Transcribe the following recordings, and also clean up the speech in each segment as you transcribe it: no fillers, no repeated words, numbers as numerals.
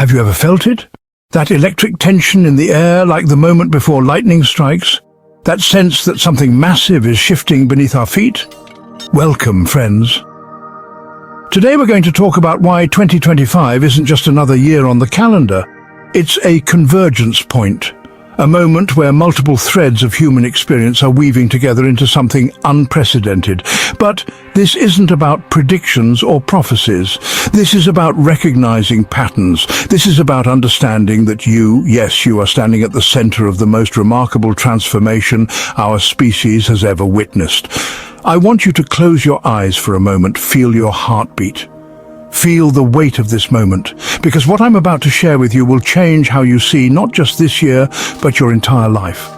Have you ever felt it? That electric tension in the air, like the moment before lightning strikes? That sense that something massive is shifting beneath our feet? Welcome, friends. Today we're going to talk about why 2025 isn't just another year on the calendar. It's a convergence point. A moment where multiple threads of human experience are weaving together into something unprecedented. But this isn't about predictions or prophecies. This is about recognizing patterns. This is about understanding that you are standing at the center of the most remarkable transformation our species has ever witnessed. I want you to close your eyes for a moment, feel your heartbeat. Feel the weight of this moment, because what I'm about to share with you will change how you see not just this year, but your entire life.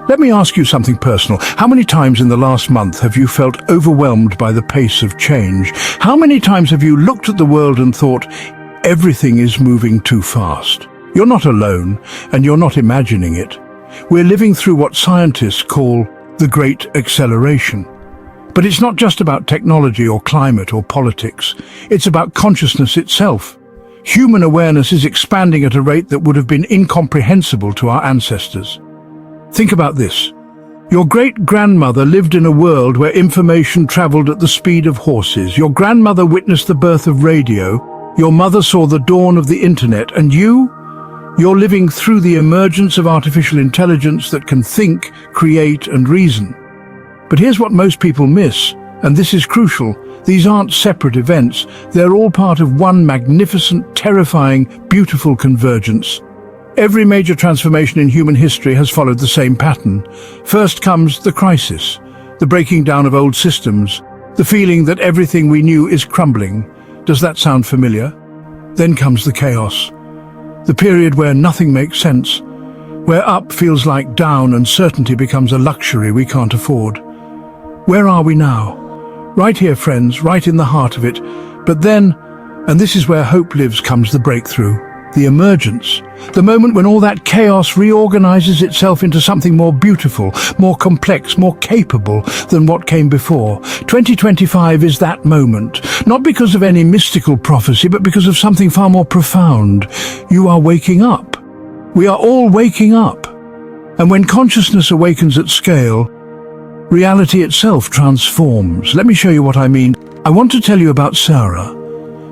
Let me ask you something personal. How many times in the last month have you felt overwhelmed by the pace of change? How many times have you looked at the world and thought, everything is moving too fast? You're not alone, and you're not imagining it. We're living through what scientists call the Great Acceleration. But it's not just about technology or climate or politics. It's about consciousness itself. Human awareness is expanding at a rate that would have been incomprehensible to our ancestors. Think about this. Your great-grandmother lived in a world where information traveled at the speed of horses. Your grandmother witnessed the birth of radio. Your mother saw the dawn of the internet. And you're living through the emergence of artificial intelligence that can think, create, and reason. But here's what most people miss, and this is crucial. These aren't separate events. They're all part of one magnificent, terrifying, beautiful convergence. Every major transformation in human history has followed the same pattern. First comes the crisis, the breaking down of old systems, the feeling that everything we knew is crumbling. Does that sound familiar? Then comes the chaos, the period where nothing makes sense, where up feels like down and certainty becomes a luxury we can't afford. Where are we now? Right here, friends, right in the heart of it. But then, and this is where hope lives, comes the breakthrough, the emergence, the moment when all that chaos reorganizes itself into something more beautiful, more complex, more capable than what came before. 2025 is that moment, not because of any mystical prophecy, but because of something far more profound. You are waking up. We are all waking up. And when consciousness awakens at scale, reality itself transforms. Let me show you what I mean. I want to tell you about Sarah.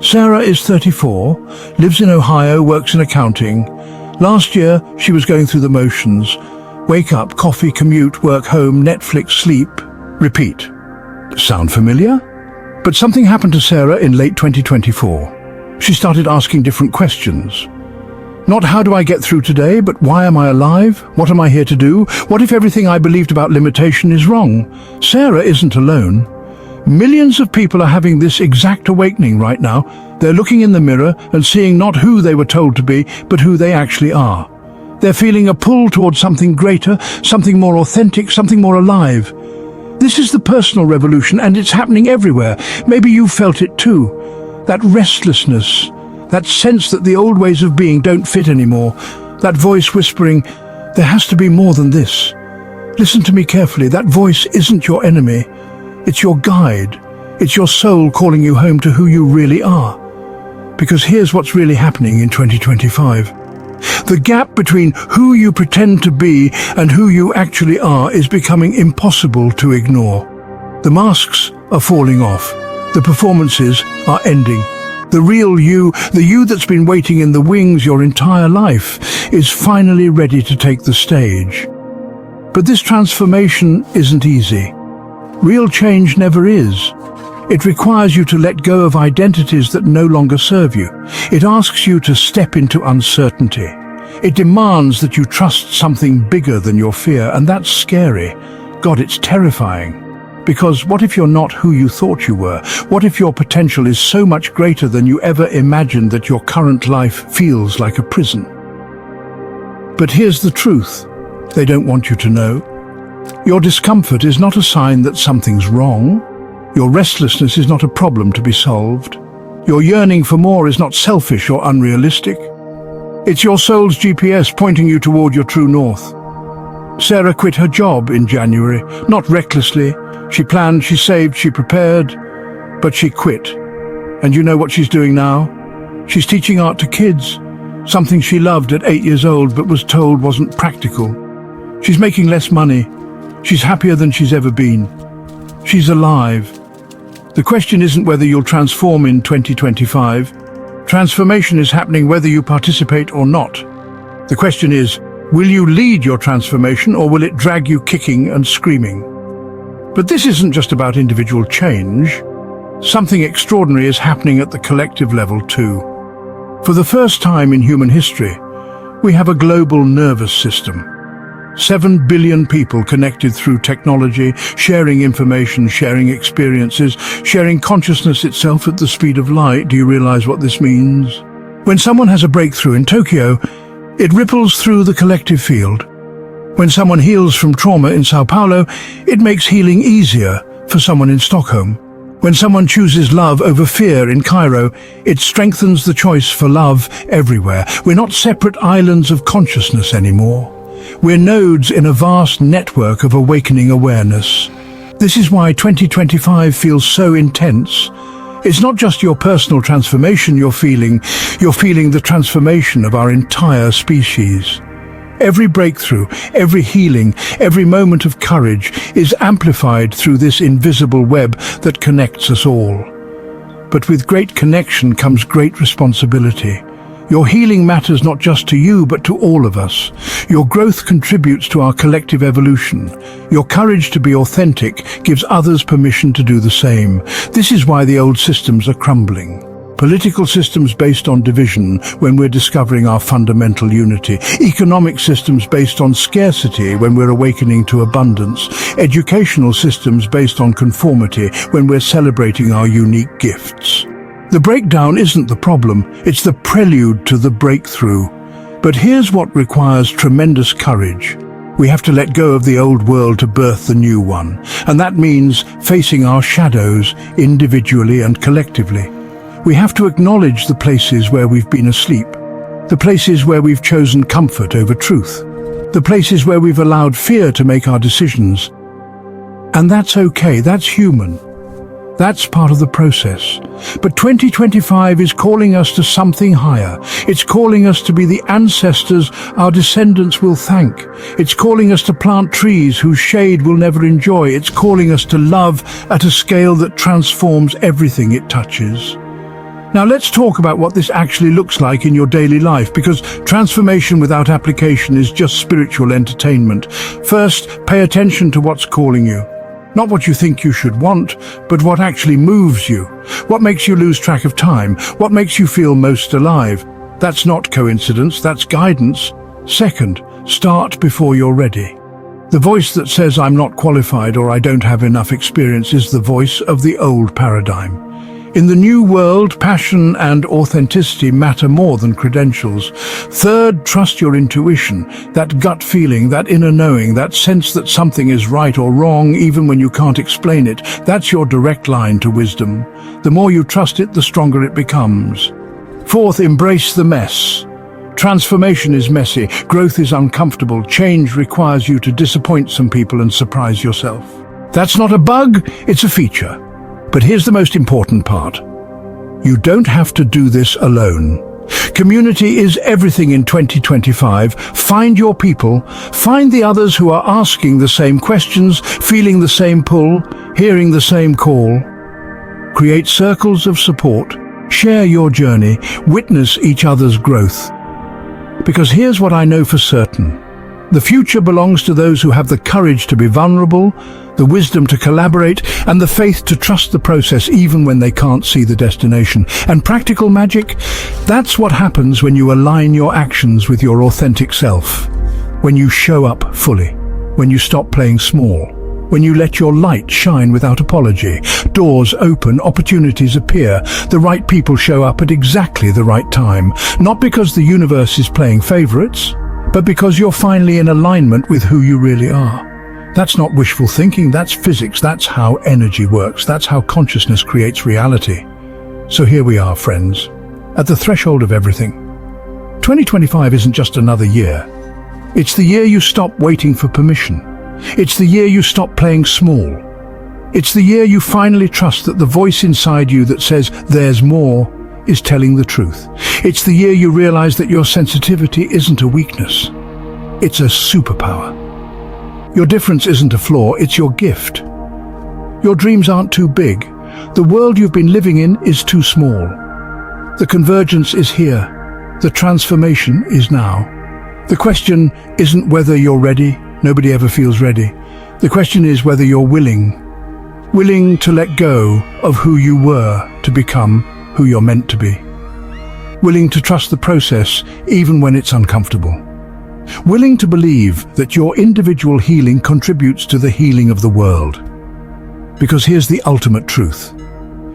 Sarah is 34, lives in Ohio, works in accounting. Last year, she was going through the motions. Wake up, coffee, commute, work, home, Netflix, sleep, repeat. Sound familiar? But something happened to Sarah in late 2024. She started asking different questions. Not how do I get through today, but why am I alive? What am I here to do? What if everything I believed about limitation is wrong? Sarah isn't alone. Millions of people are having this exact awakening right now. They're looking in the mirror and seeing not who they were told to be, but who they actually are. They're feeling a pull towards something greater, something more authentic, something more alive. This is the personal revolution, and it's happening everywhere. Maybe you've felt it too. That restlessness, that sense that the old ways of being don't fit anymore. That voice whispering, there has to be more than this. Listen to me carefully. That voice isn't your enemy. It's your guide. It's your soul calling you home to who you really are. Because here's what's really happening in 2025. The gap between who you pretend to be and who you actually are is becoming impossible to ignore. The masks are falling off. The performances are ending. The real you, the you that's been waiting in the wings your entire life, is finally ready to take the stage. But this transformation isn't easy. Real change never is. It requires you to let go of identities that no longer serve you. It asks you to step into uncertainty. It demands that you trust something bigger than your fear, and that's scary. God, it's terrifying. Because what if you're not who you thought you were? What if your potential is so much greater than you ever imagined that your current life feels like a prison? But here's the truth they don't want you to know. Your discomfort is not a sign that something's wrong. Your restlessness is not a problem to be solved. Your yearning for more is not selfish or unrealistic. It's your soul's GPS pointing you toward your true north. Sarah quit her job in January, not recklessly. She planned, she saved, she prepared, but she quit. And you know what she's doing now? She's teaching art to kids. Something she loved at 8 years old but was told wasn't practical. She's making less money. She's happier than she's ever been. She's alive. The question isn't whether you'll transform in 2025. Transformation is happening whether you participate or not. The question is, will you lead your transformation or will it drag you kicking and screaming? But this isn't just about individual change. Something extraordinary is happening at the collective level too. For the first time in human history, we have a global nervous system. 7 billion people connected through technology, sharing information, sharing experiences, sharing consciousness itself at the speed of light. Do you realize what this means? When someone has a breakthrough in Tokyo, it ripples through the collective field. When someone heals from trauma in Sao Paulo, it makes healing easier for someone in Stockholm. When someone chooses love over fear in Cairo, it strengthens the choice for love everywhere. We're not separate islands of consciousness anymore. We're nodes in a vast network of awakening awareness. This is why 2025 feels so intense. It's not just your personal transformation you're feeling the transformation of our entire species. Every breakthrough, every healing, every moment of courage is amplified through this invisible web that connects us all. But with great connection comes great responsibility. Your healing matters not just to you, but to all of us. Your growth contributes to our collective evolution. Your courage to be authentic gives others permission to do the same. This is why the old systems are crumbling. Political systems based on division when we're discovering our fundamental unity. Economic systems based on scarcity when we're awakening to abundance. Educational systems based on conformity when we're celebrating our unique gifts. The breakdown isn't the problem, it's the prelude to the breakthrough. But here's what requires tremendous courage. We have to let go of the old world to birth the new one. And that means facing our shadows individually and collectively. We have to acknowledge the places where we've been asleep, the places where we've chosen comfort over truth, the places where we've allowed fear to make our decisions. And that's okay, that's human. That's part of the process. But 2025 is calling us to something higher. It's calling us to be the ancestors our descendants will thank. It's calling us to plant trees whose shade we'll never enjoy. It's calling us to love at a scale that transforms everything it touches. Now let's talk about what this actually looks like in your daily life, because transformation without application is just spiritual entertainment. First, pay attention to what's calling you. Not what you think you should want, but what actually moves you. What makes you lose track of time? What makes you feel most alive? That's not coincidence, that's guidance. Second, start before you're ready. The voice that says I'm not qualified or I don't have enough experience is the voice of the old paradigm. In the new world, passion and authenticity matter more than credentials. Third, trust your intuition, that gut feeling, that inner knowing, that sense that something is right or wrong even when you can't explain it. That's your direct line to wisdom. The more you trust it, the stronger it becomes. Fourth, embrace the mess. Transformation is messy, growth is uncomfortable, change requires you to disappoint some people and surprise yourself. That's not a bug, it's a feature. But here's the most important part. You don't have to do this alone. Community is everything in 2025. Find your people, find the others who are asking the same questions, feeling the same pull, hearing the same call. Create circles of support, share your journey, witness each other's growth. Because here's what I know for certain. The future belongs to those who have the courage to be vulnerable, the wisdom to collaborate, and the faith to trust the process even when they can't see the destination. And practical magic? That's what happens when you align your actions with your authentic self. When you show up fully. When you stop playing small. When you let your light shine without apology. Doors open, opportunities appear. The right people show up at exactly the right time. Not because the universe is playing favorites, but because you're finally in alignment with who you really are. That's not wishful thinking, that's physics, that's how energy works, that's how consciousness creates reality. So here we are, friends, at the threshold of everything. 2025 isn't just another year. It's the year you stop waiting for permission. It's the year you stop playing small. It's the year you finally trust that the voice inside you that says, "There's more," is telling the truth. It's the year you realize that your sensitivity isn't a weakness. It's a superpower. Your difference isn't a flaw, it's your gift. Your dreams aren't too big. The world you've been living in is too small. The convergence is here. The transformation is now. The question isn't whether you're ready. Nobody ever feels ready. The question is whether you're willing to let go of who you were to become who you're meant to be. Willing to trust the process even when it's uncomfortable. Willing to believe that your individual healing contributes to the healing of the world. Because here's the ultimate truth.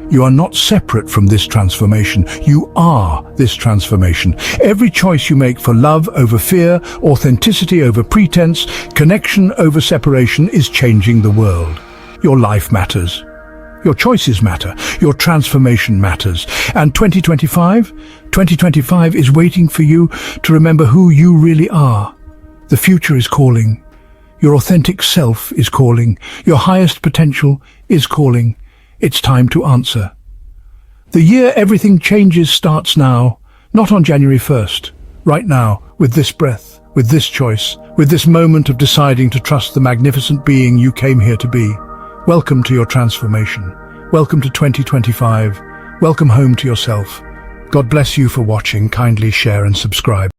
You are not separate from this transformation. You are this transformation. Every choice you make for love over fear, authenticity over pretense, connection over separation is changing the world. Your life matters. Your choices matter. Your transformation matters. And 2025 is waiting for you to remember who you really are. The future is calling. Your authentic self is calling. Your highest potential is calling. It's time to answer. The year everything changes starts now, not on January 1st. Right now, with this breath, with this choice, with this moment of deciding to trust the magnificent being you came here to be. Welcome to your transformation. Welcome to 2025. Welcome home to yourself. God bless you for watching. Kindly share and subscribe.